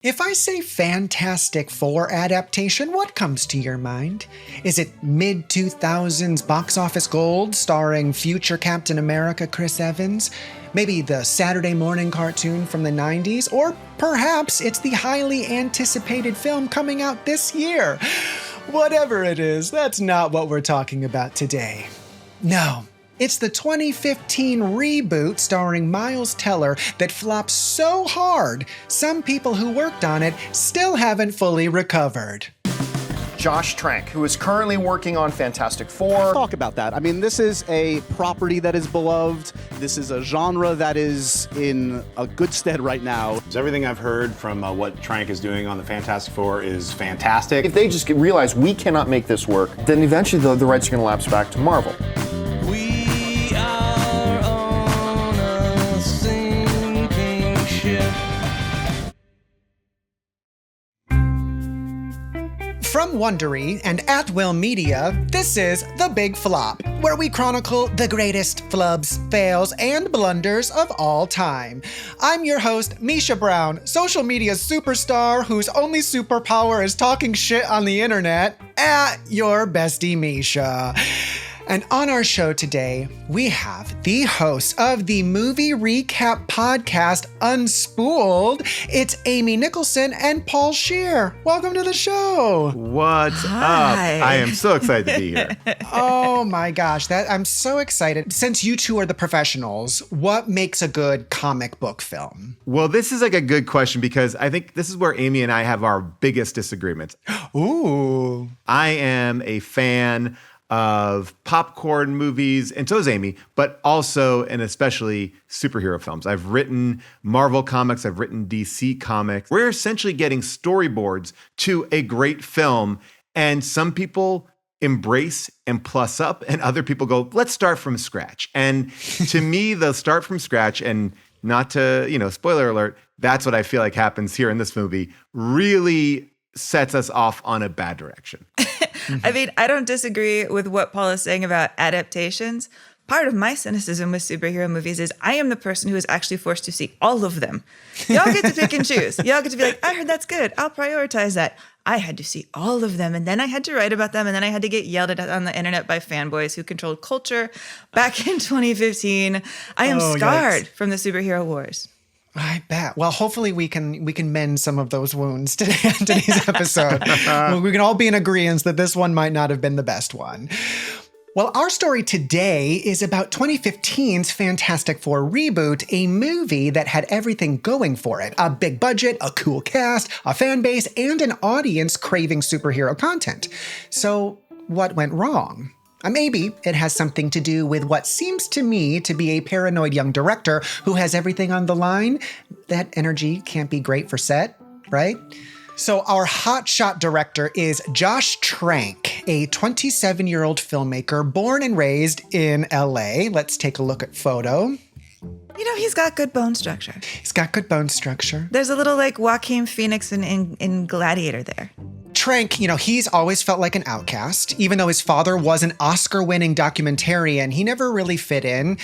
If I say Fantastic Four adaptation, what comes to your mind? Is it mid-2000s box office gold starring future Captain America Chris Evans? Maybe the Saturday morning cartoon from the 90s? Or perhaps it's the highly anticipated film coming out this year? Whatever it is, that's not what we're talking about today. No. It's the 2015 reboot starring Miles Teller that flopped so hard, some people who worked on it still haven't fully recovered. Josh Trank, who is currently working on Fantastic Four. Talk about that. I mean, this is a property that is beloved. This is a genre that is in a good stead right now. Everything I've heard from what Trank is doing on the Fantastic Four is fantastic. If they just realize we cannot make this work, then eventually the rights are going to lapse back to Marvel. From Wondery and At Will Media, this is The Big Flop, where we chronicle the greatest flubs, fails, and blunders of all time. I'm your host, Misha Brown, social media superstar whose only superpower is talking shit on the internet, at your bestie Misha. And on our show today, we have the hosts of the movie recap podcast, Unspooled. It's Amy Nicholson and Paul Scheer. Welcome to the show. What's up? I am so excited to be here. Oh my gosh, I'm so excited. Since you two are the professionals, what makes a good comic book film? Well, this is like a good question because I think this is where Amy and I have our biggest disagreements. Ooh. I am a fan of popcorn movies, and so is Amy, but also and especially superhero films. I've written Marvel comics, I've written DC comics. We're essentially getting storyboards to a great film, and some people embrace and plus up, and other people go, let's start from scratch. And to me, the start from scratch, and not to, spoiler alert, that's what I feel like happens here in this movie, really sets us off on a bad direction. I mean, I don't disagree with what Paul is saying about adaptations. Part of my cynicism with superhero movies is I am the person who is actually forced to see all of them. Y'all get to pick and choose. Y'all get to be like, I heard that's good. I'll prioritize that. I had to see all of them, and then I had to write about them, and then I had to get yelled at on the internet by fanboys who controlled culture back in 2015. I am scarred from the superhero wars. I bet. Well, hopefully we can mend some of those wounds today on today's episode. We can all be in agreement that this one might not have been the best one. Well, our story today is about 2015's Fantastic Four reboot, a movie that had everything going for it. A big budget, a cool cast, a fan base, and an audience craving superhero content. So what went wrong? Maybe it has something to do with what seems to me to be a paranoid young director who has everything on the line. That energy can't be great for set, right? So our hotshot director is Josh Trank, a 27-year-old filmmaker born and raised in LA. Let's take a look at photo. He's got good bone structure. He's got good bone structure. There's a little like Joaquin Phoenix in Gladiator there. Trank, he's always felt like an outcast. Even though his father was an Oscar-winning documentarian, he never really fit in.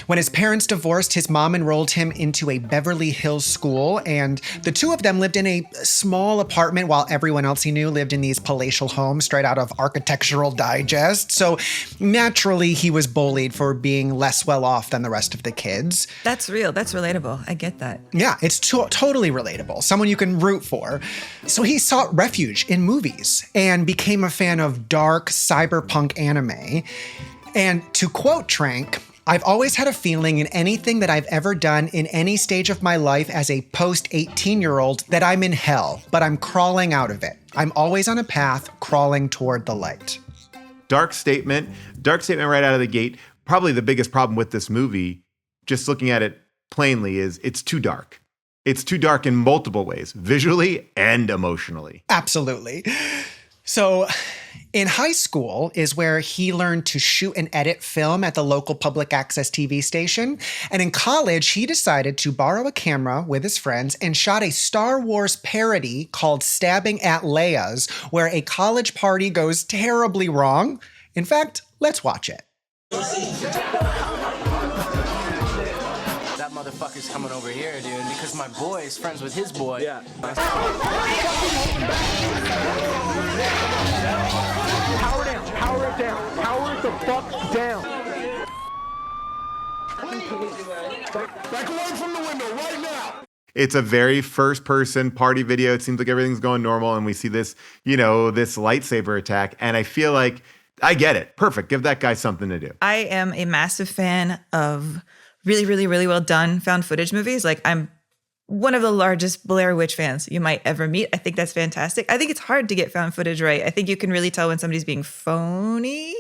When his parents divorced, his mom enrolled him into a Beverly Hills school, and the two of them lived in a small apartment while everyone else he knew lived in these palatial homes straight out of Architectural Digest. So naturally, he was bullied for being less well off than the rest of the kids. That's real. That's relatable. I get that. Yeah, it's totally relatable. Someone you can root for. So he sought refuge in movies and became a fan of dark cyberpunk anime. And to quote Trank, I've always had a feeling in anything that I've ever done in any stage of my life as a post-18-year-old that I'm in hell, but I'm crawling out of it. I'm always on a path crawling toward the light. Dark statement right out of the gate. Probably the biggest problem with this movie, just looking at it plainly, is it's too dark. It's too dark in multiple ways, visually and emotionally. Absolutely. So in high school is where he learned to shoot and edit film at the local public access TV station. And in college, he decided to borrow a camera with his friends and shot a Star Wars parody called Stabbing at Leia's, where a college party goes terribly wrong. In fact, let's watch it. That motherfucker is coming over here, dude, because my boy is friends with his boy. Yeah. Power down. Power it down. Power it the fuck down. Back away from the window right now. It's a very first-person party video. It seems like everything's going normal, and we see this, this lightsaber attack, and I feel like I get it. Perfect. Give that guy something to do. I am a massive fan of really, really, really well done found footage movies. Like, I'm one of the largest Blair Witch fans you might ever meet. I think that's fantastic. I think it's hard to get found footage right. I think you can really tell when somebody's being phony.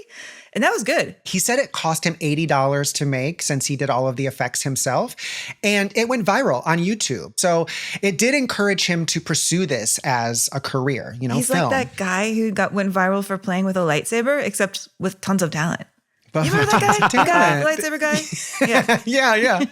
And that was good. He said it cost him $80 to make since he did all of the effects himself. And it went viral on YouTube. So it did encourage him to pursue this as a career, He's film. like that guy who went viral for playing with a lightsaber, except with tons of talent. You remember that guy? The lightsaber guy? Yeah. Yeah.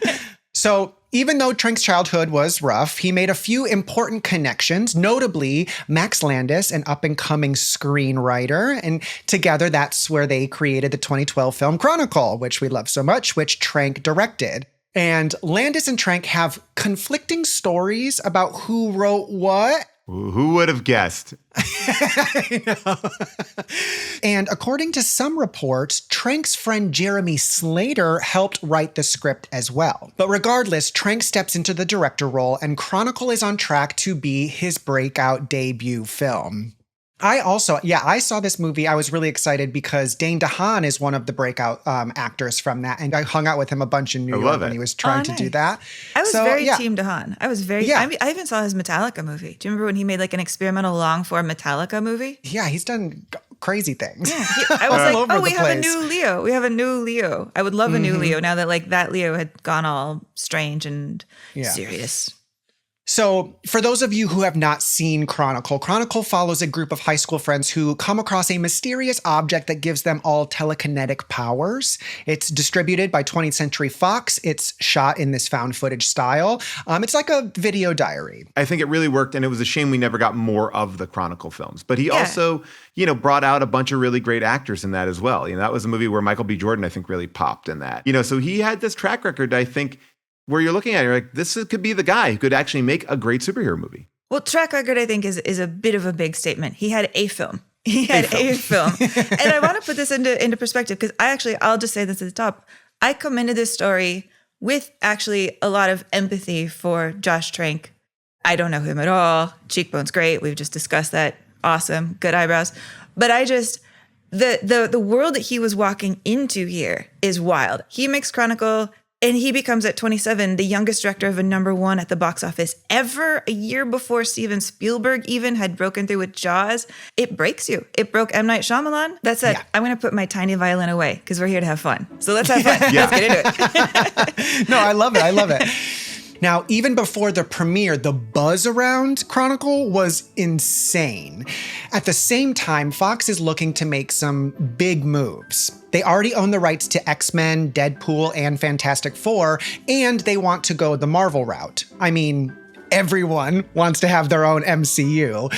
So even though Trank's childhood was rough, he made a few important connections, notably Max Landis, an up-and-coming screenwriter. And together, that's where they created the 2012 film Chronicle, which we love so much, which Trank directed. And Landis and Trank have conflicting stories about who wrote what. Who would have guessed? I know. And according to some reports, Trank's friend Jeremy Slater helped write the script as well. But regardless, Trank steps into the director role, and Chronicle is on track to be his breakout debut film. I saw this movie. I was really excited because Dane DeHaan is one of the breakout actors from that. And I hung out with him a bunch in New York when he was trying to do that. I was very Team DeHaan. I was very, I even saw his Metallica movie. Do you remember when he made like an experimental long form Metallica movie? Yeah, he's done crazy things. Yeah, I was like, we have a new Leo. We have a new Leo. I would love a new Leo now that like that Leo had gone all strange and serious. So for those of you who have not seen Chronicle follows a group of high school friends who come across a mysterious object that gives them all telekinetic powers. It's distributed by 20th Century Fox. It's shot in this found footage style. It's like a video diary. I think it really worked, and it was a shame we never got more of the Chronicle films. But he also, brought out a bunch of really great actors in that as well. That was a movie where Michael B. Jordan, I think, really popped in that. So he had this track record, I think, where you're looking at it, you're like, this could be the guy who could actually make a great superhero movie. Well, track record, I think, is a bit of a big statement. He had a film. And I want to put this into perspective because I'll just say this at the top. I come into this story with actually a lot of empathy for Josh Trank. I don't know him at all. Cheekbones, great. We've just discussed that. Awesome. Good eyebrows. But the world that he was walking into here is wild. He makes Chronicle. And he becomes, at 27, the youngest director of a #1 at the box office ever, a year before Steven Spielberg even had broken through with Jaws. It breaks you. It broke M. Night Shyamalan. That said, I'm going to put my tiny violin away because we're here to have fun. So let's have fun. Let's get into it. No, I love it. Now, even before the premiere, the buzz around Chronicle was insane. At the same time, Fox is looking to make some big moves. They already own the rights to X-Men, Deadpool, and Fantastic Four, and they want to go the Marvel route. I mean, everyone wants to have their own MCU.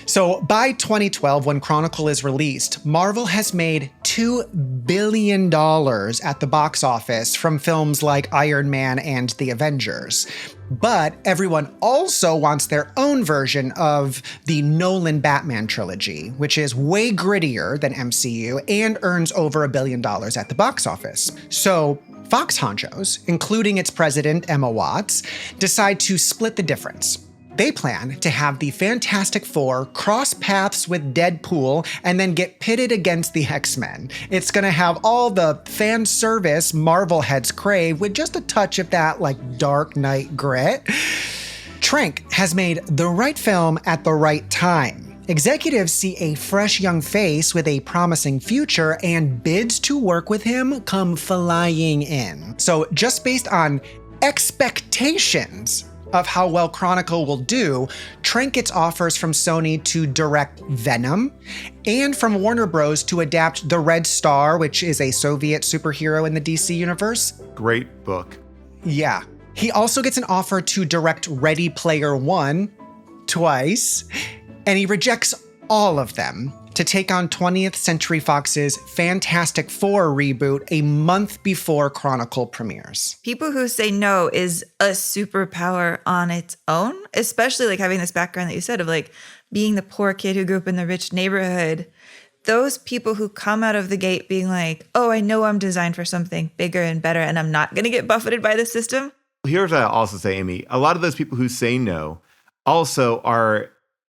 So by 2012, when Chronicle is released, Marvel has made $2 billion at the box office from films like Iron Man and The Avengers. But everyone also wants their own version of the Nolan Batman trilogy, which is way grittier than MCU and earns over $1 billion at the box office. So Fox honchos, including its president, Emma Watts, decide to split the difference. They plan to have the Fantastic Four cross paths with Deadpool and then get pitted against the X-Men. It's gonna have all the fan service Marvel heads crave with just a touch of that Dark Knight grit. Trank has made the right film at the right time. Executives see a fresh young face with a promising future, and bids to work with him come flying in. So just based on expectations of how well Chronicle will do, Trank gets offers from Sony to direct Venom and from Warner Bros. To adapt The Red Star, which is a Soviet superhero in the DC universe. Great book. Yeah. He also gets an offer to direct Ready Player One twice, and he rejects all of them. to take on 20th Century Fox's Fantastic Four reboot a month before Chronicle premieres. People Who Say No is a superpower on its own, especially like having this background that you said of like being the poor kid who grew up in the rich neighborhood. Those people who come out of the gate being like, oh, I know I'm designed for something bigger and better and I'm not going to get buffeted by the system. Here's what I'll also say, Amy. A lot of those people who say no also are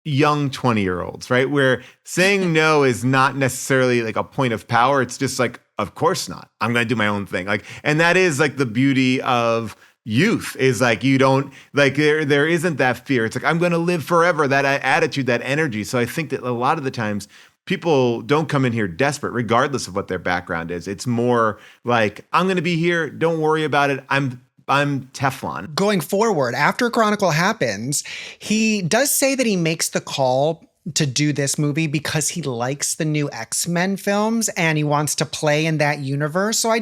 young 20-year-olds, right? Where saying no is not necessarily like a point of power. It's just like, of course not. I'm going to do my own thing. Like, and that is like the beauty of youth is like, you don't like, there isn't that fear. It's like, I'm going to live forever, that attitude, that energy. So I think that a lot of the times people don't come in here desperate, regardless of what their background is. It's more like, I'm going to be here. Don't worry about it. I'm Teflon. Going forward, after Chronicle happens, he does say that he makes the call to do this movie because he likes the new X-Men films and he wants to play in that universe. So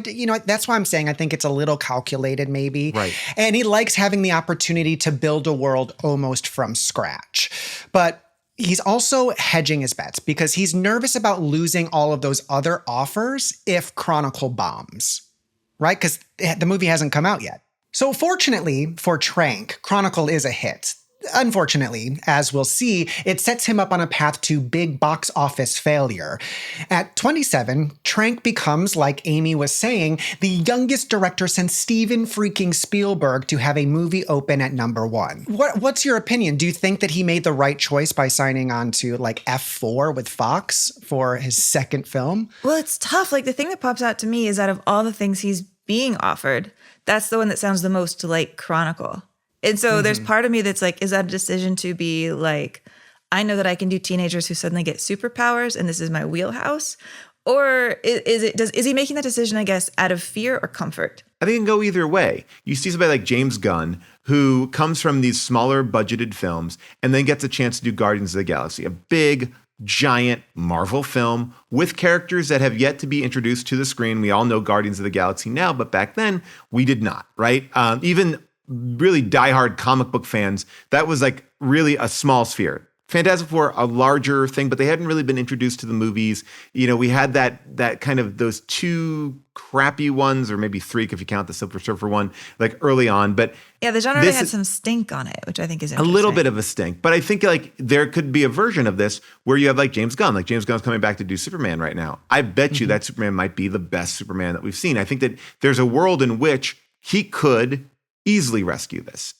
that's why I'm saying I think it's a little calculated maybe. Right. And he likes having the opportunity to build a world almost from scratch. But he's also hedging his bets because he's nervous about losing all of those other offers if Chronicle bombs, right? Because the movie hasn't come out yet. So fortunately for Trank, Chronicle is a hit. Unfortunately, as we'll see, it sets him up on a path to big box office failure. At 27, Trank becomes, like Amy was saying, the youngest director since Steven freaking Spielberg to have a movie open at number 1. What's your opinion? Do you think that he made the right choice by signing on to like F4 with Fox for his second film? Well, it's tough. Like the thing that pops out to me is out of all the things he's being offered, that's the one that sounds the most like Chronicle. And so there's part of me that's like, is that a decision to be like, I know that I can do teenagers who suddenly get superpowers and this is my wheelhouse? Or is he making that decision, I guess, out of fear or comfort? I think it can go either way. You see somebody like James Gunn, who comes from these smaller budgeted films and then gets a chance to do Guardians of the Galaxy, a big, giant Marvel film with characters that have yet to be introduced to the screen. We all know Guardians of the Galaxy now, but back then we did not, right? Even really diehard comic book fans, that was like really a small sphere. Fantastic Four, a larger thing, but they hadn't really been introduced to the movies. You know, we had that kind of those two crappy ones, or maybe three if you count the Silver Surfer one, like early on. But yeah, the genre had some stink on it, which I think is interesting. A little bit of a stink. But I think like there could be a version of this where you have like James Gunn. Like James Gunn's coming back to do Superman right now. I bet you that Superman might be the best Superman that we've seen. I think that there's a world in which he could easily rescue this,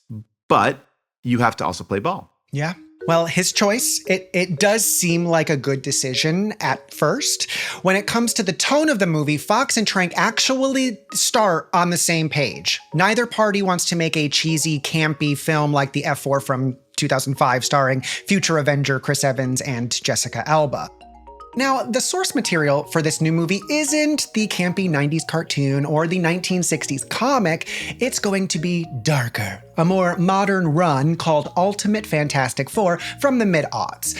but you have to also play ball. Yeah. Well, his choice, it does seem like a good decision at first. When it comes to the tone of the movie, Fox and Trank actually start on the same page. Neither party wants to make a cheesy, campy film like the F4 from 2005 starring future Avenger Chris Evans and Jessica Alba. Now, the source material for this new movie isn't the campy 90s cartoon or the 1960s comic. It's going to be darker, a more modern run called Ultimate Fantastic Four from the mid-aughts.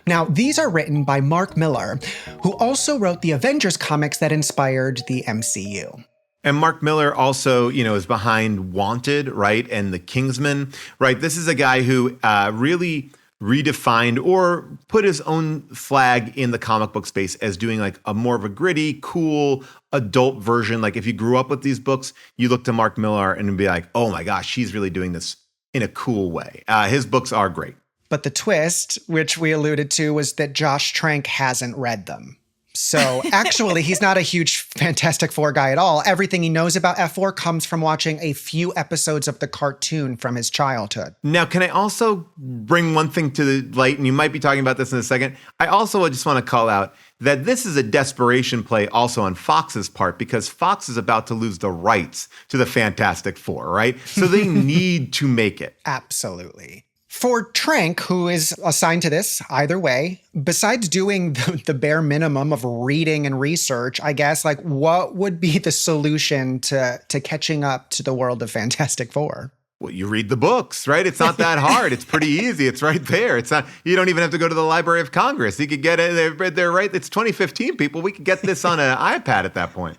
Now, these are written by Mark Millar, who also wrote the Avengers comics that inspired the MCU. And Mark Millar also, is behind Wanted, right? And The Kingsman, right? This is a guy who really redefined or put his own flag in the comic book space as doing like a more of a gritty, cool adult version. Like if you grew up with these books, you look to Mark Millar and be like, oh my gosh, he's really doing this in a cool way. His books are great. But the twist, which we alluded to, was that Josh Trank hasn't read them. So actually, he's not a huge Fantastic Four guy at all. Everything he knows about F4 comes from watching a few episodes of the cartoon from his childhood. Now, can I also bring one thing to the light? And you might be talking about this in a second. I also just want to call out that this is a desperation play also on Fox's part, because Fox is about to lose the rights to the Fantastic Four, right? So they need to make it. Absolutely. For Trank, who is assigned to this either way, besides doing the bare minimum of reading and research, I guess, like what would be the solution to catching up to the world of Fantastic Four? Well, you read the books, right? It's not that hard. It's pretty easy. It's right there. It's not. You don't even have to go to the Library of Congress. You could get it. They're right. It's 2015, people. We could get this on an iPad at that point.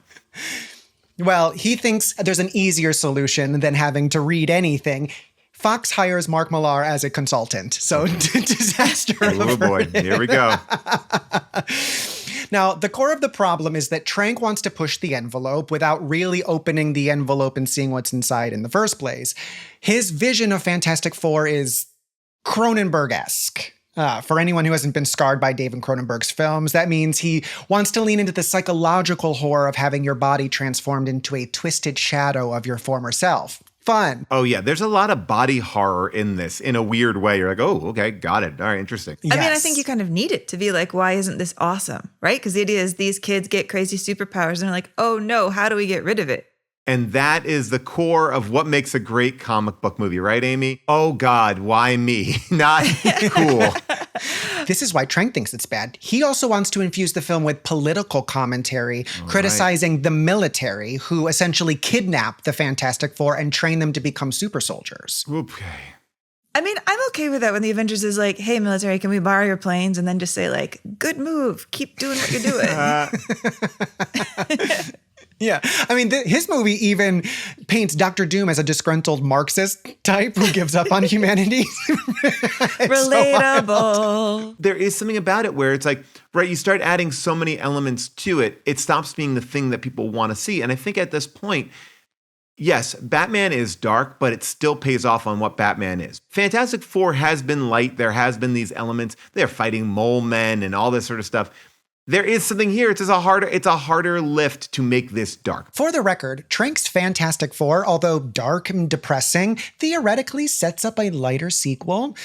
Well, he thinks there's an easier solution than having to read anything. Fox hires Mark Millar as a consultant. So disaster. Oh boy, here we go. Now, the core of the problem is that Trank wants to push the envelope without really opening the envelope and seeing what's inside in the first place. His vision of Fantastic Four is Cronenberg-esque. For anyone who hasn't been scarred by David Cronenberg's films, that means he wants to lean into the psychological horror of having your body transformed into a twisted shadow of your former self. Fun. Oh, yeah. There's a lot of body horror in this in a weird way. You're like, oh, okay, got it. All right, interesting. I mean, I think you kind of need it to be like, why isn't this awesome? Right? Because the idea is these kids get crazy superpowers and they're like, oh no, how do we get rid of it? And that is the core of what makes a great comic book movie, right, Amy? Oh, God, why me? Not cool. This is why Trank thinks it's bad. He also wants to infuse the film with political commentary, criticizing the military, who essentially kidnap the Fantastic Four and train them to become super soldiers. Okay. I mean, I'm okay with that when the Avengers is like, hey, military, can we borrow your planes? And then just say like, good move. Keep doing what you're doing. Yeah. I mean, his movie even paints Dr. Doom as a disgruntled Marxist type who gives up on humanity. Relatable. There is something about it where it's like, right, you start adding so many elements to it, it stops being the thing that people want to see. And I think at this point, yes, Batman is dark, but it still pays off on what Batman is. Fantastic Four has been light. There has been these elements. They're fighting mole men and all this sort of stuff. There is something here. It's a harder lift to make this dark. For the record, Trank's Fantastic Four, although dark and depressing, theoretically sets up a lighter sequel.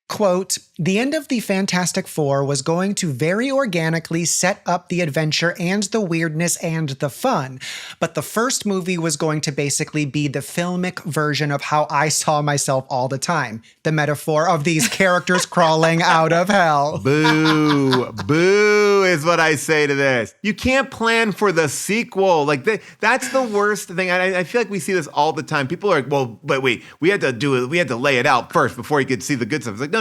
Quote, the end of the Fantastic Four was going to very organically set up the adventure and the weirdness and the fun. But the first movie was going to basically be the filmic version of how I saw myself all the time. The metaphor of these characters crawling out of hell. Boo. Boo is what I say to this. You can't plan for the sequel. Like that's the worst thing. I feel like we see this all the time. People are like, well, but wait, we had to do it. We had to lay it out first before you could see the good stuff. It's like, no.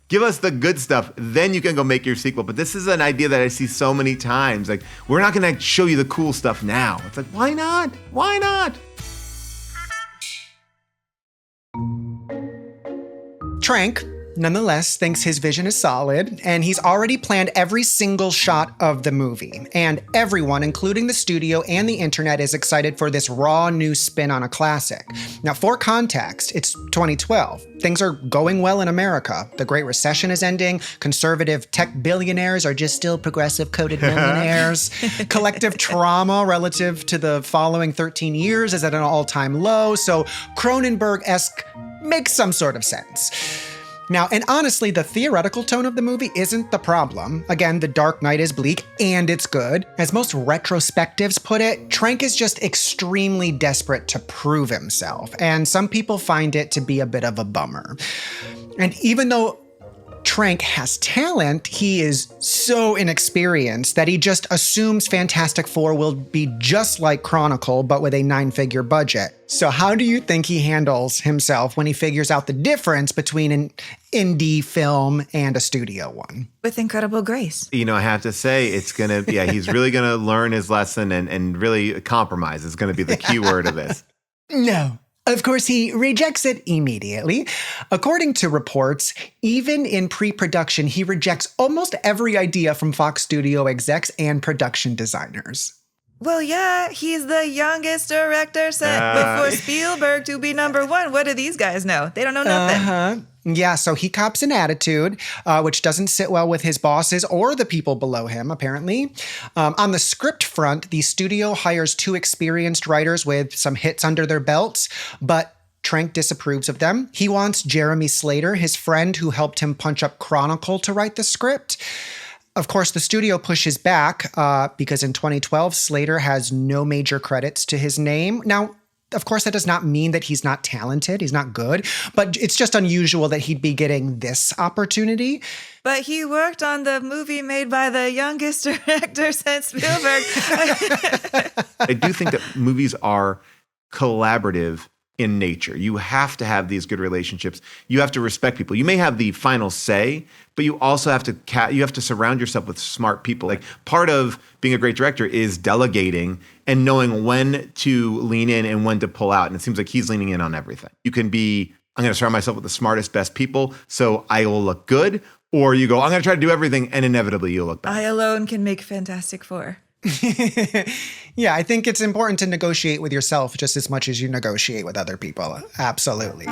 Give us the good stuff, then you can go make your sequel. But this is an idea that I see so many times. Like, we're not going to show you the cool stuff now. It's like, why not? Why not? Trank, nonetheless, thinks his vision is solid, and he's already planned every single shot of the movie. And everyone, including the studio and the internet, is excited for this raw new spin on a classic. Now, for context, it's 2012. Things are going well in America. The Great Recession is ending. Conservative tech billionaires are just still progressive coded millionaires. Collective trauma relative to the following 13 years is at an all-time low. So Cronenberg-esque makes some sort of sense. Now, and honestly, the theoretical tone of the movie isn't the problem. Again, The Dark Knight is bleak, and it's good. As most retrospectives put it, Trank is just extremely desperate to prove himself, and some people find it to be a bit of a bummer. And even though Trank has talent, he is so inexperienced that he just assumes Fantastic Four will be just like Chronicle, but with a 9-figure budget. So how do you think he handles himself when he figures out the difference between an indie film and a studio one? With incredible grace. You know, I have to say, it's going to, he's really going to learn his lesson and really compromise is going to be the key word of this. No. Of course, he rejects it immediately. According to reports, even in pre-production, he rejects almost every idea from Fox studio execs and production designers. Well, yeah, he's the youngest director set before Spielberg to be number one. What do these guys know? They don't know nothing. Yeah, so he cops an attitude, which doesn't sit well with his bosses or the people below him, apparently. On the script front, the studio hires 2 experienced writers with some hits under their belts, but Trank disapproves of them. He wants Jeremy Slater, his friend who helped him punch up Chronicle, to write the script. Of course, the studio pushes back because in 2012, Slater has no major credits to his name. Now, of course, that does not mean that he's not talented. He's not good, but it's just unusual that he'd be getting this opportunity. But he worked on the movie made by the youngest director since Spielberg. I do think that movies are collaborative in nature. You have to have these good relationships. You have to respect people. You may have the final say, but you also have to surround yourself with smart people. Like, part of being a great director is delegating and knowing when to lean in and when to pull out. And it seems like he's leaning in on everything. You can be I'm going to surround myself with the smartest, best people so I will look good. Or you go, I'm going to try to do everything and inevitably you'll look bad. I alone can make Fantastic Four. Yeah, I think it's important to negotiate with yourself just as much as you negotiate with other people. Absolutely.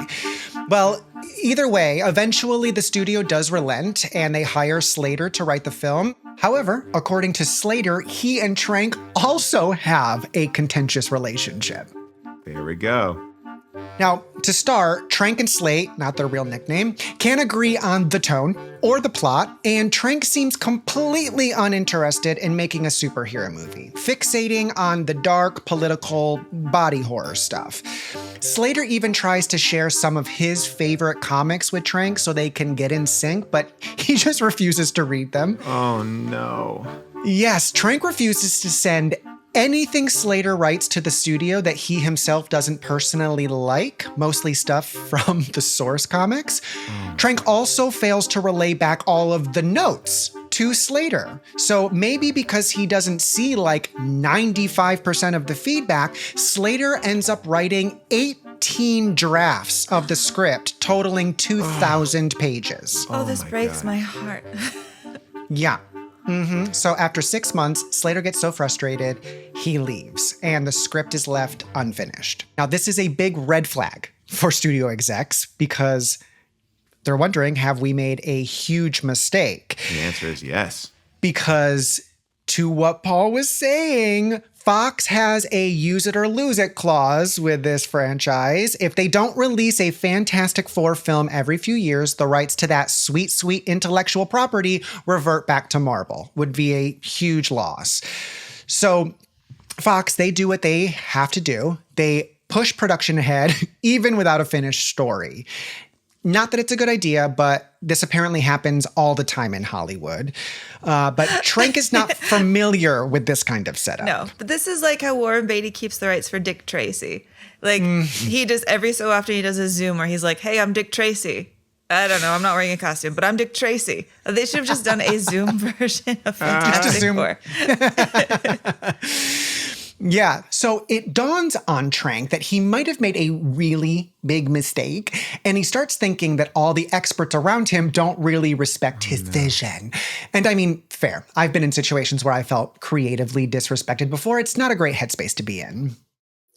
Well, either way, eventually the studio does relent and they hire Slater to write the film. However, according to Slater, he and Trank also have a contentious relationship. There we go. Now, to start, Trank and Slate, not their real nickname, can't agree on the tone or the plot, and Trank seems completely uninterested in making a superhero movie, fixating on the dark, political, body horror stuff. Slater even tries to share some of his favorite comics with Trank so they can get in sync, but he just refuses to read them. Oh, no. Yes, Trank refuses to send anything Slater writes to the studio that he himself doesn't personally like, mostly stuff from the source comics. Trank also fails to relay back all of the notes to Slater. So maybe because he doesn't see like 95% of the feedback, Slater ends up writing 18 drafts of the script, totaling 2,000 pages. Oh, this breaks my heart. Yeah. So after 6 months, Slater gets so frustrated, he leaves, and the script is left unfinished. Now, this is a big red flag for studio execs because they're wondering, have we made a huge mistake? The answer is yes. Because to what Paul was saying, Fox has a use it or lose it clause with this franchise. If they don't release a Fantastic Four film every few years, the rights to that sweet, sweet intellectual property revert back to Marvel. Would be a huge loss. So Fox, they do what they have to do. They push production ahead, even without a finished story. Not that it's a good idea, but this apparently happens all the time in Hollywood. But Trank is not familiar with this kind of setup. No, but this is like how Warren Beatty keeps the rights for Dick Tracy. Like he just every so often he does a Zoom where he's like, hey, I'm Dick Tracy. I don't know, I'm not wearing a costume, but I'm Dick Tracy. They should have just done a Zoom version of Fantastic Four. Yeah, so it dawns on Trank that he might have made a really big mistake, and he starts thinking that all the experts around him don't really respect his vision. And I mean, fair. I've been in situations where I felt creatively disrespected before. It's not a great headspace to be in.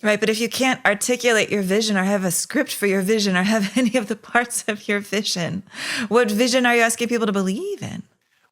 Right, but if you can't articulate your vision or have a script for your vision or have any of the parts of your vision, what vision are you asking people to believe in?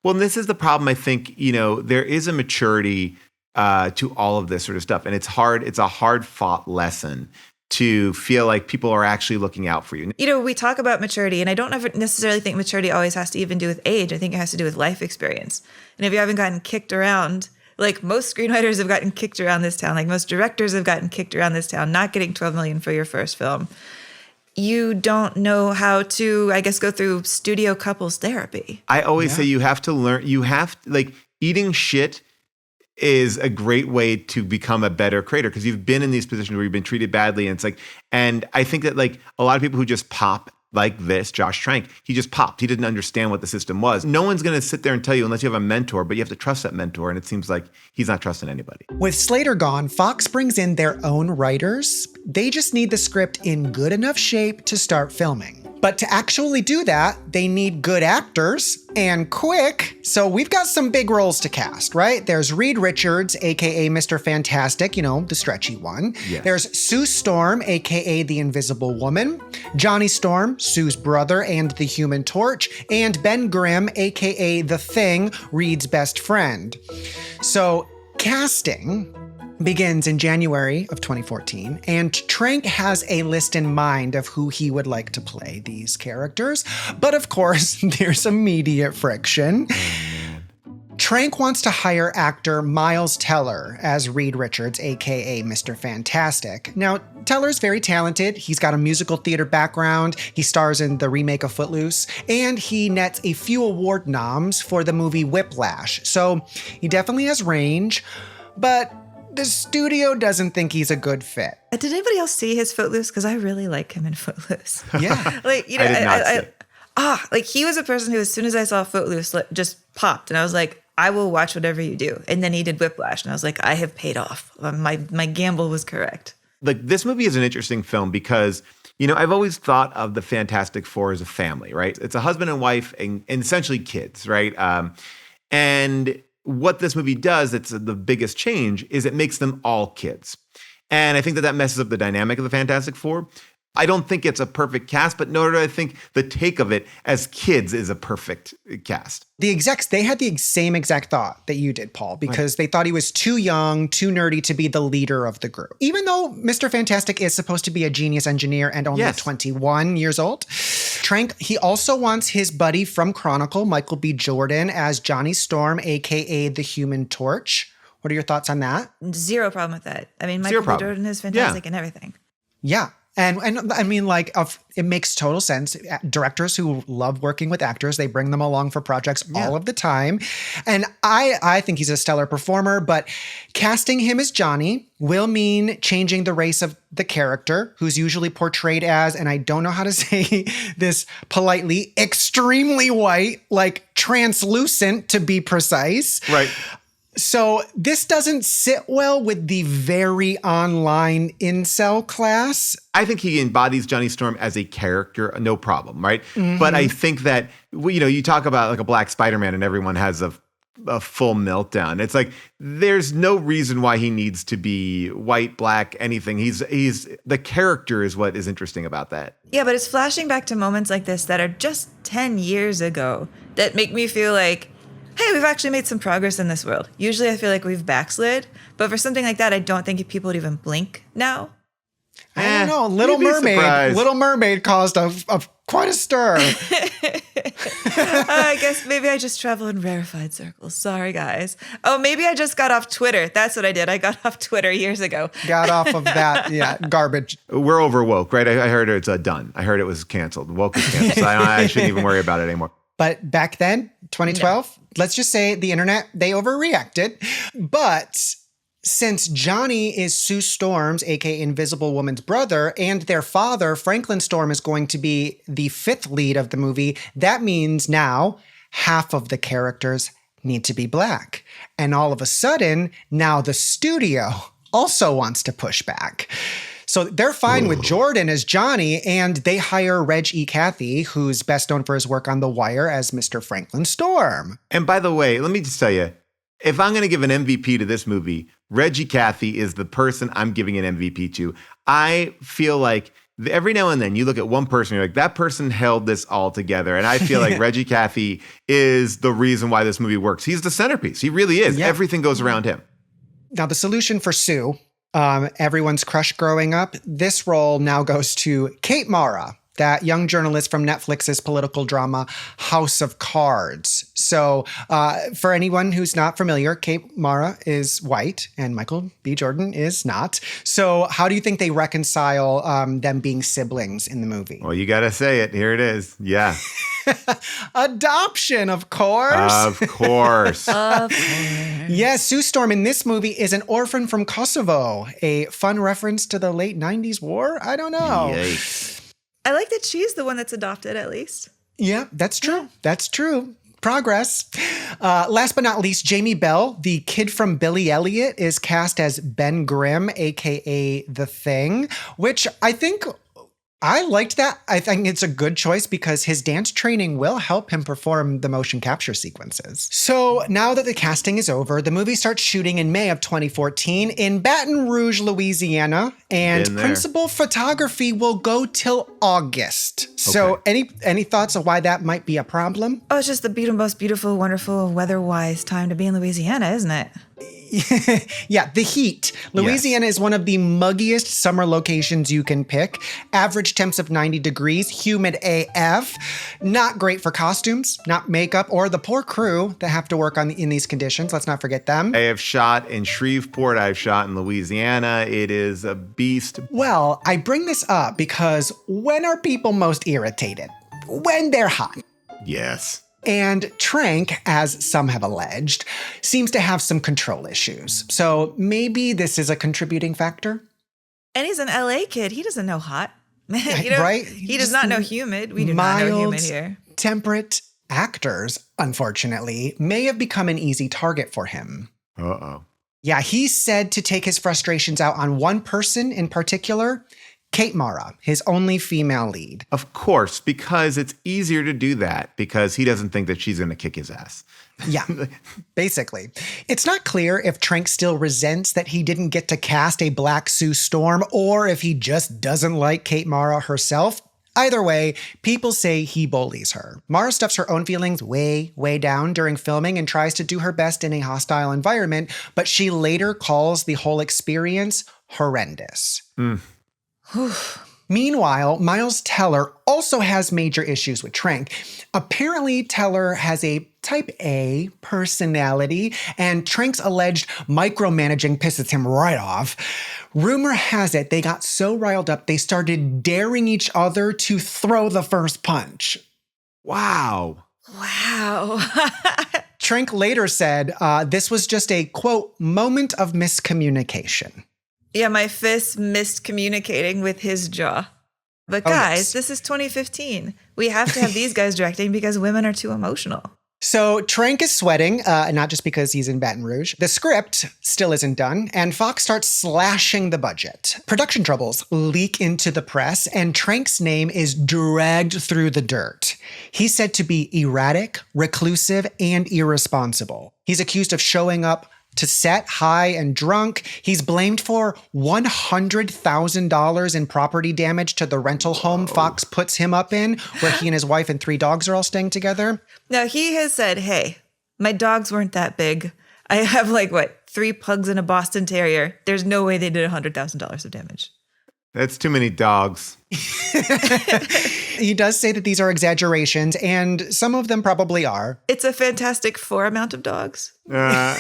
Well, and this is the problem. I think, there is a maturity to all of this sort of stuff. And it's hard. It's a hard fought lesson to feel like people are actually looking out for you. We talk about maturity, and I don't necessarily think maturity always has to even do with age. I think it has to do with life experience. And if you haven't gotten kicked around, like most screenwriters have gotten kicked around this town, like most directors have gotten kicked around this town, not getting $12 million for your first film, you don't know how to, I guess, go through studio couples therapy. I always say you have to learn, eating shit is a great way to become a better creator because you've been in these positions where you've been treated badly. And I think that a lot of people who just pop like this, Josh Trank, he just popped. He didn't understand what the system was. No one's going to sit there and tell you unless you have a mentor, but you have to trust that mentor. And it seems like he's not trusting anybody. With Slater gone, Fox brings in their own writers. They just need the script in good enough shape to start filming. But to actually do that, they need good actors and quick. So we've got some big roles to cast, right? There's Reed Richards, aka Mr. Fantastic, the stretchy one. Yes. There's Sue Storm, aka the Invisible Woman. Johnny Storm, Sue's brother and the Human Torch. And Ben Grimm, aka The Thing, Reed's best friend. So casting begins in January of 2014, and Trank has a list in mind of who he would like to play these characters. But of course, there's immediate friction. Trank wants to hire actor Miles Teller as Reed Richards, aka Mr. Fantastic. Now, Teller's very talented. He's got a musical theater background. He stars in the remake of Footloose, and he nets a few award noms for the movie Whiplash. So he definitely has range, but the studio doesn't think he's a good fit. Did anybody else see his Footloose? Because I really like him in Footloose. Yeah. I did not see it. He was a person who, as soon as I saw Footloose, just popped. And I was like, I will watch whatever you do. And then he did Whiplash. And I was like, I have paid off. My gamble was correct. This movie is an interesting film because I've always thought of the Fantastic Four as a family, right? It's a husband and wife and essentially kids, right? And what this movie does, that's the biggest change, is it makes them all kids. And I think that messes up the dynamic of the Fantastic Four. I don't think it's a perfect cast, but nor do I think the take of it as kids is a perfect cast. The execs, they had the same exact thought that you did, Paul, because they thought he was too young, too nerdy to be the leader of the group. Even though Mr. Fantastic is supposed to be a genius engineer and only 21 years old, Trank, he also wants his buddy from Chronicle, Michael B. Jordan, as Johnny Storm, a.k.a. the Human Torch. What are your thoughts on that? Zero problem with that. I mean, Michael B. Jordan is fantastic in everything. Yeah. And I mean, like, it makes total sense. Directors who love working with actors, they bring them along for projects all of the time. And I think he's a stellar performer, but casting him as Johnny will mean changing the race of the character, who's usually portrayed as, and I don't know how to say this politely, extremely white, like translucent to be precise. Right. So this doesn't sit well with the very online incel class. I think he embodies Johnny Storm as a character, no problem, right? But I think that, you talk about like a Black Spider-Man and everyone has a full meltdown. It's like, there's no reason why he needs to be white, black, anything. He's the character is what is interesting about that. Yeah, but it's flashing back to moments like this that are just 10 years ago that make me feel like, hey, we've actually made some progress in this world. Usually I feel like we've backslid, but for something like that, I don't think people would even blink now. I don't know. Little Mermaid caused quite a stir. I guess maybe I just travel in rarefied circles. Sorry, guys. Oh, maybe I just got off Twitter. That's what I did. I got off Twitter years ago. Got off of that, garbage. We're over woke, right? I heard it's done. I heard it was canceled. Woke is canceled. So I shouldn't even worry about it anymore. But back then, 2012, let's just say the internet, they overreacted. But since Johnny is Sue Storm's, aka Invisible Woman's brother, and their father, Franklin Storm, is going to be the fifth lead of the movie, that means now half of the characters need to be black. And all of a sudden, now the studio also wants to push back. So they're fine with Jordan as Johnny, and they hire Reg E. Cathy, who's best known for his work on The Wire as Mr. Franklin Storm. And by the way, let me just tell you, if I'm going to give an MVP to this movie, Reggie Cathy is the person I'm giving an MVP to. I feel like every now and then you look at one person, you're like, that person held this all together. And I feel like Reggie Cathy is the reason why this movie works. He's the centerpiece. He really is. Yeah. Everything goes around him. Now, the solution for Sue, everyone's crush growing up, this role now goes to Kate Mara, that young journalist from Netflix's political drama House of Cards. So for anyone who's not familiar, Kate Mara is white and Michael B. Jordan is not. So how do you think they reconcile them being siblings in the movie? Well, you got to say it. Here it is. Yeah. Adoption, of course. Of course. Yes, Sue Storm in this movie is an orphan from Kosovo. A fun reference to the late 90s war? I don't know. Yikes. I like that she's the one that's adopted, at least. Yeah, that's true. That's true. Progress. Last but not least, Jamie Bell, the kid from Billy Elliot, is cast as Ben Grimm, a.k.a. The Thing, which I think I liked that. I think it's a good choice because his dance training will help him perform the motion capture sequences. So now that the casting is over, the movie starts shooting in May of 2014 in Baton Rouge, Louisiana, and principal photography will go till August. Okay. So any thoughts on why that might be a problem? Oh, it's just the most beautiful, wonderful, weather-wise time to be in Louisiana, isn't it? Yeah, the heat. Louisiana is one of the muggiest summer locations you can pick. Average temps of 90 degrees, humid AF. Not great for costumes, not makeup, or the poor crew that have to work in these conditions. Let's not forget them. I have shot in Shreveport. I've shot in Louisiana. It is a beast. Well, I bring this up because when are people most irritated? When they're hot. Yes. And Trank, as some have alleged, seems to have some control issues. So maybe this is a contributing factor? And he's an LA kid. He doesn't know hot. Right? He does not know humid. We do not know humid here. Temperate actors, unfortunately, may have become an easy target for him. Uh-oh. Yeah, he's said to take his frustrations out on one person in particular, Kate Mara, his only female lead. Of course, because it's easier to do that because he doesn't think that she's going to kick his ass. Yeah, basically. It's not clear if Trank still resents that he didn't get to cast a Black Sue Storm or if he just doesn't like Kate Mara herself. Either way, people say he bullies her. Mara stuffs her own feelings way, way down during filming and tries to do her best in a hostile environment, but she later calls the whole experience horrendous. Meanwhile, Miles Teller also has major issues with Trank. Apparently, Teller has a type A personality, and Trank's alleged micromanaging pisses him right off. Rumor has it they got so riled up they started daring each other to throw the first punch. Wow. Wow. Trank later said this was just a, quote, moment of miscommunication. Yeah, my fist missed communicating with his jaw. But guys, This is 2015. We have to have these guys directing because women are too emotional. So Trank is sweating, and not just because he's in Baton Rouge. The script still isn't done, and Fox starts slashing the budget. Production troubles leak into the press, and Trank's name is dragged through the dirt. He's said to be erratic, reclusive, and irresponsible. He's accused of showing up to set high and drunk. He's blamed for $100,000 in property damage to the rental home Fox puts him up in, where he and his wife and 3 dogs are all staying together. Now, he has said, hey, my dogs weren't that big. I have 3 pugs and a Boston Terrier. There's no way they did $100,000 of damage. That's too many dogs. He does say that these are exaggerations, and some of them probably are. It's a Fantastic Four amount of dogs. Now,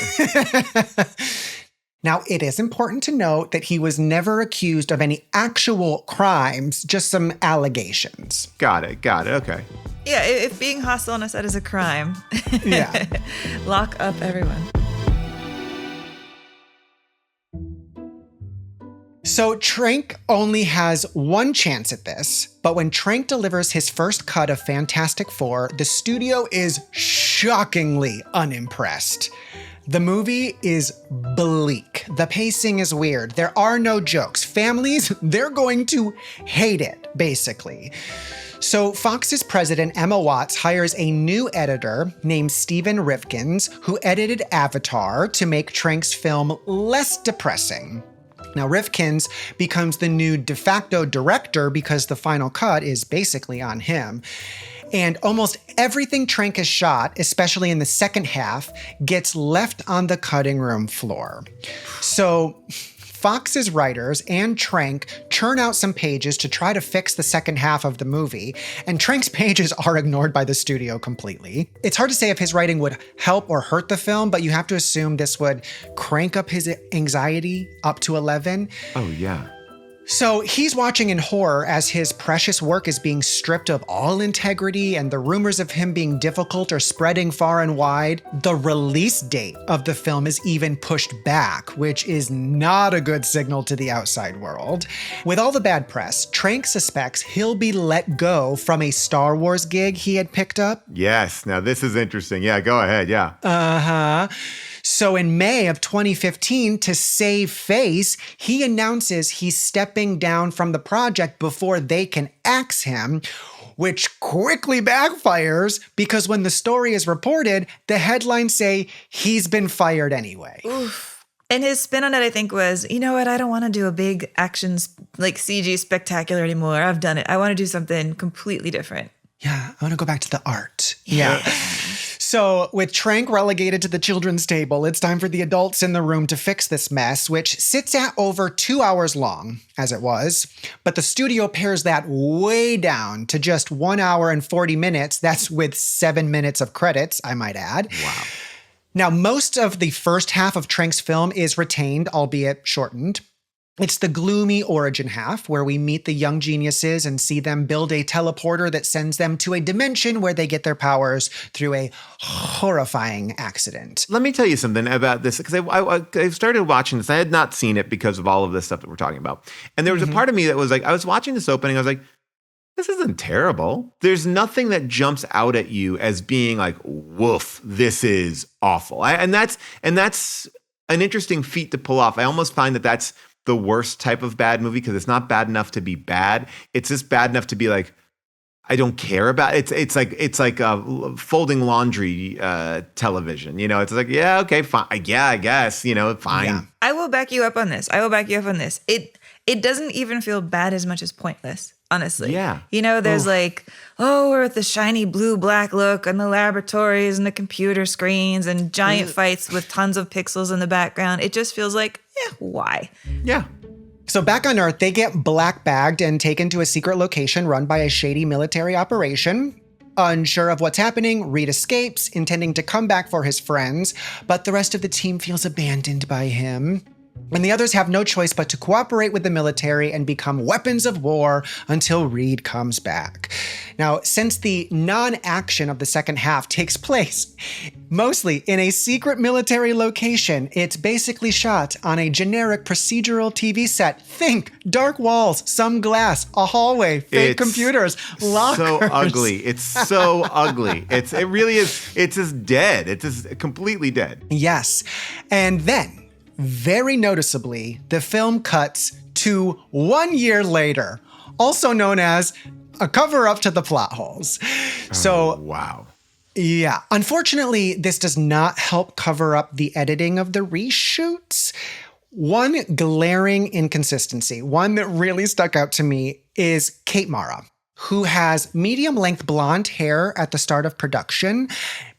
it is important to note that he was never accused of any actual crimes, just some allegations. Got it. Okay. Yeah, if being hostile on a set is a crime, Yeah. lock up everyone. So Trank only has one chance at this, but when Trank delivers his first cut of Fantastic Four, the studio is shockingly unimpressed. The movie is bleak. The pacing is weird. There are no jokes. Families, they're going to hate it, basically. So Fox's president, Emma Watts, hires a new editor named Stephen Rifkins, who edited Avatar to make Trank's film less depressing. Now, Rifkins becomes the new de facto director because the final cut is basically on him. And almost everything Trank has shot, especially in the second half, gets left on the cutting room floor. So Fox's writers and Trank churn out some pages to try to fix the second half of the movie, and Trank's pages are ignored by the studio completely. It's hard to say if his writing would help or hurt the film, but you have to assume this would crank up his anxiety up to 11. Oh, yeah. So he's watching in horror as his precious work is being stripped of all integrity, and the rumors of him being difficult are spreading far and wide. The release date of the film is even pushed back, which is not a good signal to the outside world. With all the bad press, Trank suspects he'll be let go from a Star Wars gig he had picked up. Yes. Now this is interesting. Yeah, go ahead. Yeah. Uh-huh. So in May of 2015, to save face, he announces he's stepping down from the project before they can axe him, which quickly backfires because when the story is reported, the headlines say he's been fired anyway. Oof. And his spin on it, I think, was, you know what? I don't want to do a big action, CG spectacular anymore. I've done it. I want to do something completely different. Yeah, I want to go back to the art. Yeah. So with Trank relegated to the children's table, it's time for the adults in the room to fix this mess, which sits at over 2 hours long, as it was. But the studio pares that way down to just 1 hour and 40 minutes. That's with 7 minutes of credits, I might add. Wow. Now, most of the first half of Trank's film is retained, albeit shortened. It's the gloomy origin half, where we meet the young geniuses and see them build a teleporter that sends them to a dimension where they get their powers through a horrifying accident. Let me tell you something about this, because I started watching this. I had not seen it because of all of this stuff that we're talking about. And there was a part of me that was like, I was watching this opening, I was like, this isn't terrible. There's nothing that jumps out at you as being like, woof, this is awful. And that's an interesting feat to pull off. I almost find that that's the worst type of bad movie because it's not bad enough to be bad. It's just bad enough to be like, I don't care about it. It's like folding laundry television. You know, it's like, yeah, okay, fine. Yeah, I guess, you know, fine. Yeah. I will back you up on this. It doesn't even feel bad as much as pointless, honestly. Yeah. You know, there's like, oh, we're at the shiny blue-black look and the laboratories and the computer screens and giant fights with tons of pixels in the background. It just feels like, why? Yeah. So back on Earth, they get black bagged and taken to a secret location run by a shady military operation. Unsure of what's happening, Reed escapes, intending to come back for his friends, but the rest of the team feels abandoned by him. And the others have no choice but to cooperate with the military and become weapons of war until Reed comes back. Now, since the non-action of the second half takes place mostly in a secret military location, it's basically shot on a generic procedural TV set. Think dark walls, some glass, a hallway, fake computers, lockers. So ugly. It's so ugly. It really is. It's just dead. It's just completely dead. Yes. And then, very noticeably, the film cuts to 1 year later, also known as a cover-up to the plot holes. So, wow. Yeah. Unfortunately, this does not help cover up the editing of the reshoots. One glaring inconsistency, one that really stuck out to me, is Kate Mara, who has medium-length blonde hair at the start of production,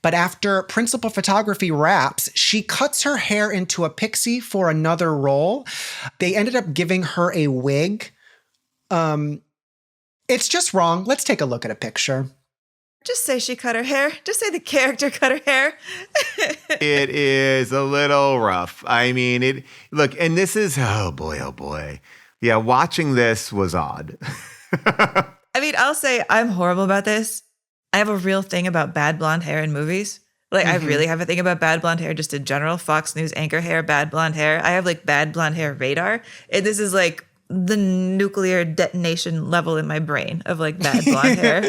but after principal photography wraps, she cuts her hair into a pixie for another role. They ended up giving her a wig. It's just wrong. Let's take a look at a picture. Just say she cut her hair. Just say the character cut her hair. It is a little rough. I mean, look, and this is, oh boy. Yeah, watching this was odd. I mean, I'll say I'm horrible about this. I have a real thing about bad blonde hair in movies. Like, I really have a thing about bad blonde hair just in general. Fox News anchor hair, bad blonde hair. I have like bad blonde hair radar. And this is like the nuclear detonation level in my brain of like bad blonde hair.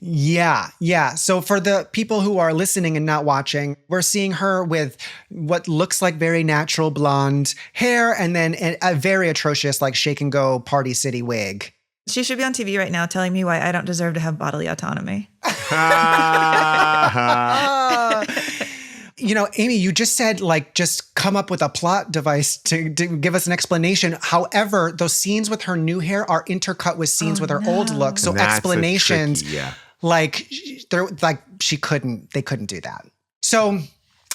Yeah. So for the people who are listening and not watching, we're seeing her with what looks like very natural blonde hair and then a very atrocious like shake and go Party City wig. She should be on TV right now telling me why I don't deserve to have bodily autonomy. You know, Amy, you just said, like, just come up with a plot device to give us an explanation. However, those scenes with her new hair are intercut with scenes with her old look. So That's explanations, tricky, they couldn't do that. So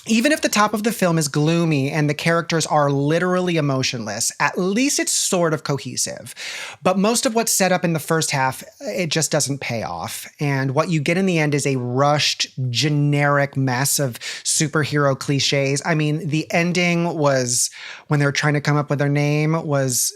even if the top of the film is gloomy and the characters are literally emotionless, at least it's sort of cohesive. But most of what's set up in the first half, it just doesn't pay off. And what you get in the end is a rushed, generic mess of superhero cliches. I mean, the ending was, when they were trying to come up with their name, was...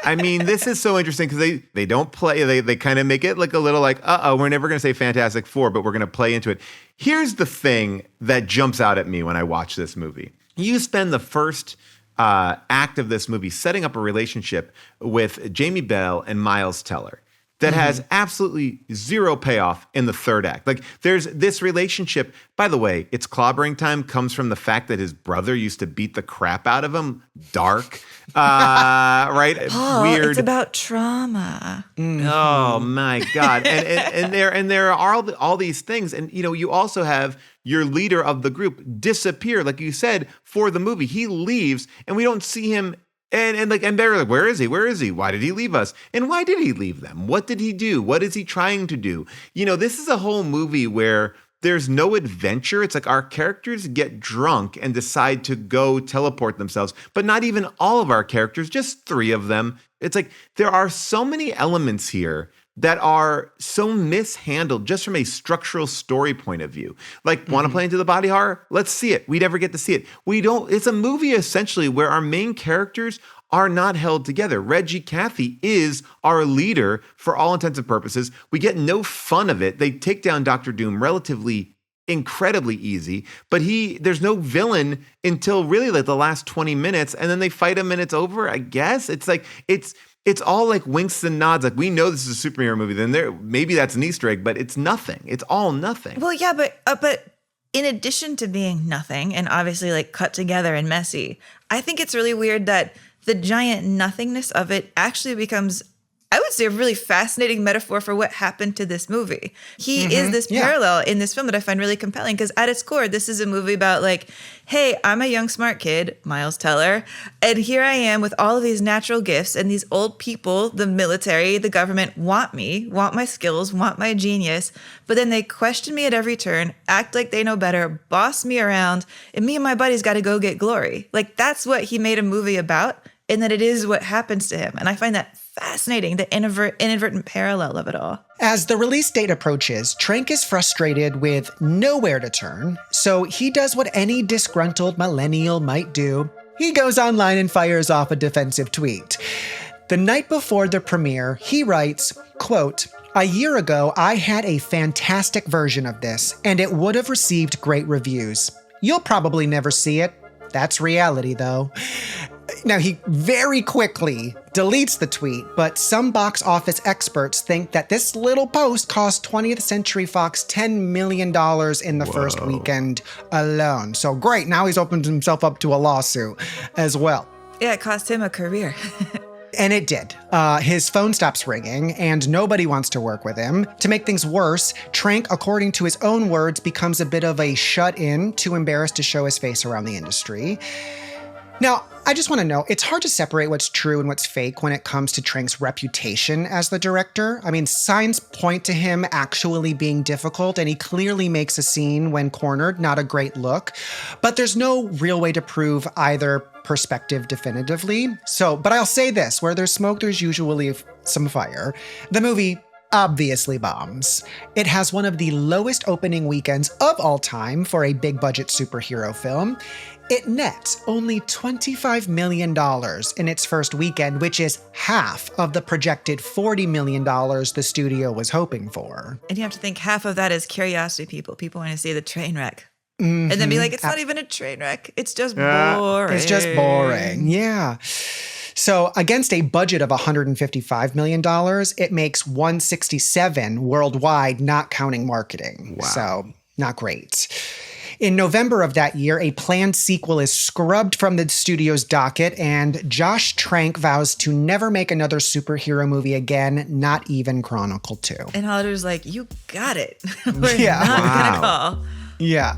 I mean, this is so interesting because they don't play. They kind of make it like a little like, we're never going to say Fantastic Four, but we're going to play into it. Here's the thing that jumps out at me when I watch this movie. You spend the first act of this movie setting up a relationship with Jamie Bell and Miles Teller that has absolutely zero payoff in the third act. Like, there's this relationship, by the way, its clobbering time comes from the fact that his brother used to beat the crap out of him. Dark, right? Paul, Weird. it's about trauma. Oh my God. And there are all these things. And, you know, you also have your leader of the group disappear, like you said, for the movie. He leaves and we don't see him. And they're like, where is he? Where is he? Why did he leave us? And why did he leave them? What did he do? What is he trying to do? You know, this is a whole movie where there's no adventure. It's like our characters get drunk and decide to go teleport themselves, but not even all of our characters, just 3 of them. It's like there are so many elements here that are so mishandled just from a structural story point of view. Like, want to play into the body horror? Let's see it. We never get to see it. We don't. It's a movie essentially where our main characters are not held together. Reggie Cathy is our leader for all intents and purposes. We get no fun of it. They take down Dr. Doom relatively incredibly easy, but there's no villain until really like the last 20 minutes, and then they fight him and it's over, I guess. It's like, it's all like winks and nods. Like, we know this is a superhero movie. Then maybe that's an Easter egg, but it's nothing. It's all nothing. Well, yeah, but in addition to being nothing and obviously like cut together and messy, I think it's really weird that the giant nothingness of it actually becomes, I would say, a really fascinating metaphor for what happened to this movie. He is this parallel in this film that I find really compelling because at its core, this is a movie about like, hey, I'm a young, smart kid, Miles Teller, and here I am with all of these natural gifts and these old people, the military, the government want me, want my skills, want my genius, but then they question me at every turn, act like they know better, boss me around, and me and my buddies got to go get glory. Like that's what he made a movie about, and that it is what happens to him. And I find that fascinating, the inadvertent parallel of it all. As the release date approaches, Trank is frustrated with nowhere to turn, so he does what any disgruntled millennial might do. He goes online and fires off a defensive tweet. The night before the premiere, he writes, quote, "A year ago, I had a fantastic version of this, and it would have received great reviews. You'll probably never see it. That's reality, though." Now, he very quickly deletes the tweet, but some box office experts think that this little post cost 20th Century Fox $10 million in the first weekend alone. So great, now he's opened himself up to a lawsuit as well. Yeah, it cost him a career. And it did. His phone stops ringing, and nobody wants to work with him. To make things worse, Trank, according to his own words, becomes a bit of a shut-in, too embarrassed to show his face around the industry. Now, I just want to know, it's hard to separate what's true and what's fake when it comes to Trank's reputation as the director. I mean, signs point to him actually being difficult, and he clearly makes a scene when cornered, not a great look. But there's no real way to prove either perspective definitively. But I'll say this, where there's smoke, there's usually some fire. The movie obviously bombs. It has one of the lowest opening weekends of all time for a big budget superhero film. It nets only $25 million in its first weekend, which is half of the projected $40 million the studio was hoping for. And you have to think half of that is curiosity people. People want to see the train wreck. And then be like, it's not even a train wreck. It's just boring. It's just boring. Yeah. So against a budget of $155 million, it makes $167 worldwide, not counting marketing. Wow. So not great. In November of that year, a planned sequel is scrubbed from the studio's docket, and Josh Trank vows to never make another superhero movie again, not even Chronicle 2. And Hollywood's like, you got it. We're not going to call. Yeah.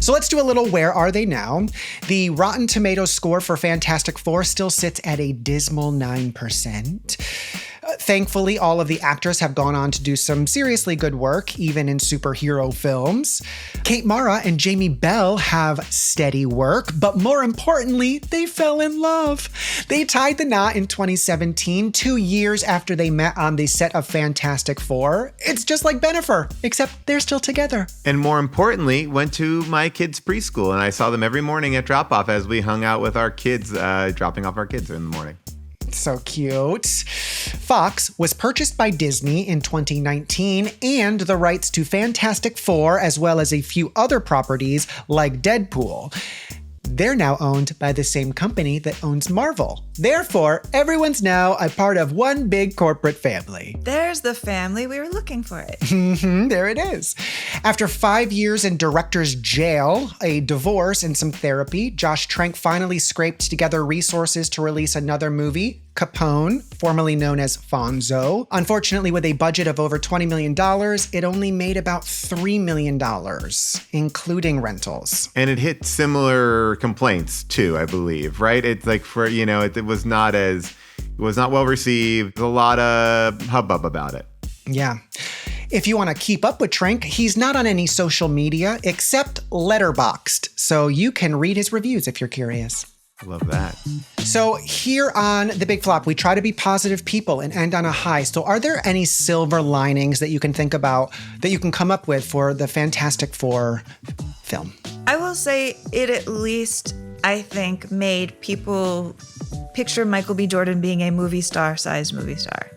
So let's do a little Where Are They Now? The Rotten Tomatoes score for Fantastic Four still sits at a dismal 9%. Thankfully, all of the actors have gone on to do some seriously good work, even in superhero films. Kate Mara and Jamie Bell have steady work, but more importantly, they fell in love. They tied the knot in 2017, 2 years after they met on the set of Fantastic Four. It's just like Bennifer, except they're still together. And more importantly, went to my kids' preschool, and I saw them every morning at drop-off as we hung out with our kids, dropping off our kids in the morning. So cute. Fox was purchased by Disney in 2019, and the rights to Fantastic Four, as well as a few other properties like Deadpool. They're now owned by the same company that owns Marvel. Therefore, everyone's now a part of one big corporate family. There's the family we were looking for it. There it is. After 5 years in director's jail, a divorce, and some therapy, Josh Trank finally scraped together resources to release another movie, Capone, formerly known as Fonzo. Unfortunately, with a budget of over $20 million, it only made about $3 million, including rentals. And it hit similar complaints too, I believe, right? It's like it was not well received. There's a lot of hubbub about it. Yeah. If you want to keep up with Trank, he's not on any social media except Letterboxd, so you can read his reviews if you're curious. Love that. So here on The Big Flop, we try to be positive people and end on a high. So are there any silver linings that you can think about, that you can come up with for the Fantastic Four film? I will say it at least, I think, made people picture Michael B. Jordan being a movie star-sized movie star.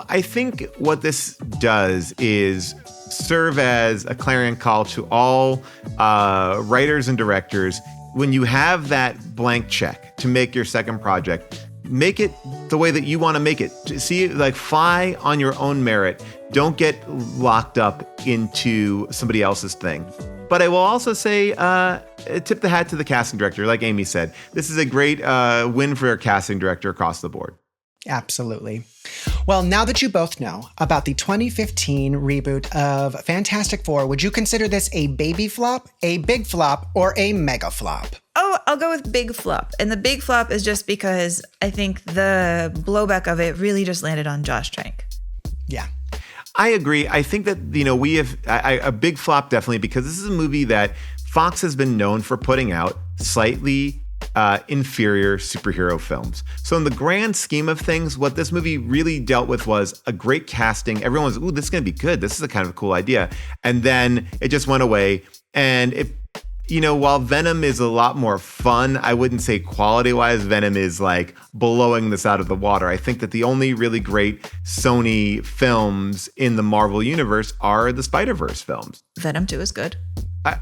I think what this does is serve as a clarion call to all writers and directors. When you have that blank check to make your second project, make it the way that you want to make it. See, fly on your own merit. Don't get locked up into somebody else's thing. But I will also say, tip the hat to the casting director. Like Amy said, this is a great win for a casting director across the board. Absolutely. Well, now that you both know about the 2015 reboot of Fantastic Four, would you consider this a baby flop, a big flop, or a mega flop? Oh, I'll go with big flop. And the big flop is just because I think the blowback of it really just landed on Josh Trank. Yeah. I agree. I think that, we have a big flop definitely because this is a movie that Fox has been known for putting out slightly inferior superhero films. So in the grand scheme of things, what this movie really dealt with was a great casting. Everyone was, ooh, this is going to be good. This is a kind of cool idea. And then it just went away. And while Venom is a lot more fun, I wouldn't say quality-wise Venom is like blowing this out of the water. I think that the only really great Sony films in the Marvel universe are the Spider-Verse films. Venom 2 is good.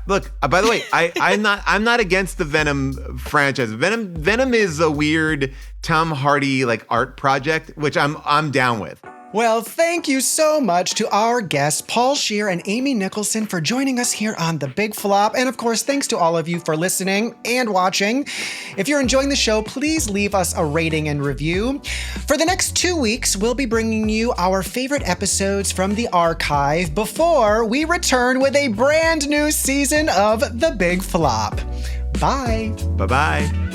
Look, by the way, I'm not against the Venom franchise. Venom is a weird Tom Hardy like art project, which I'm down with. Well, thank you so much to our guests, Paul Scheer and Amy Nicholson, for joining us here on The Big Flop. And of course, thanks to all of you for listening and watching. If you're enjoying the show, please leave us a rating and review. For the next 2 weeks, we'll be bringing you our favorite episodes from the archive before we return with a brand new season of The Big Flop. Bye. Bye-bye.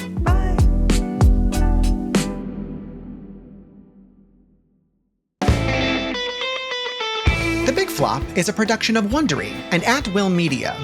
The Big Flop is a production of Wondery and At Will Media.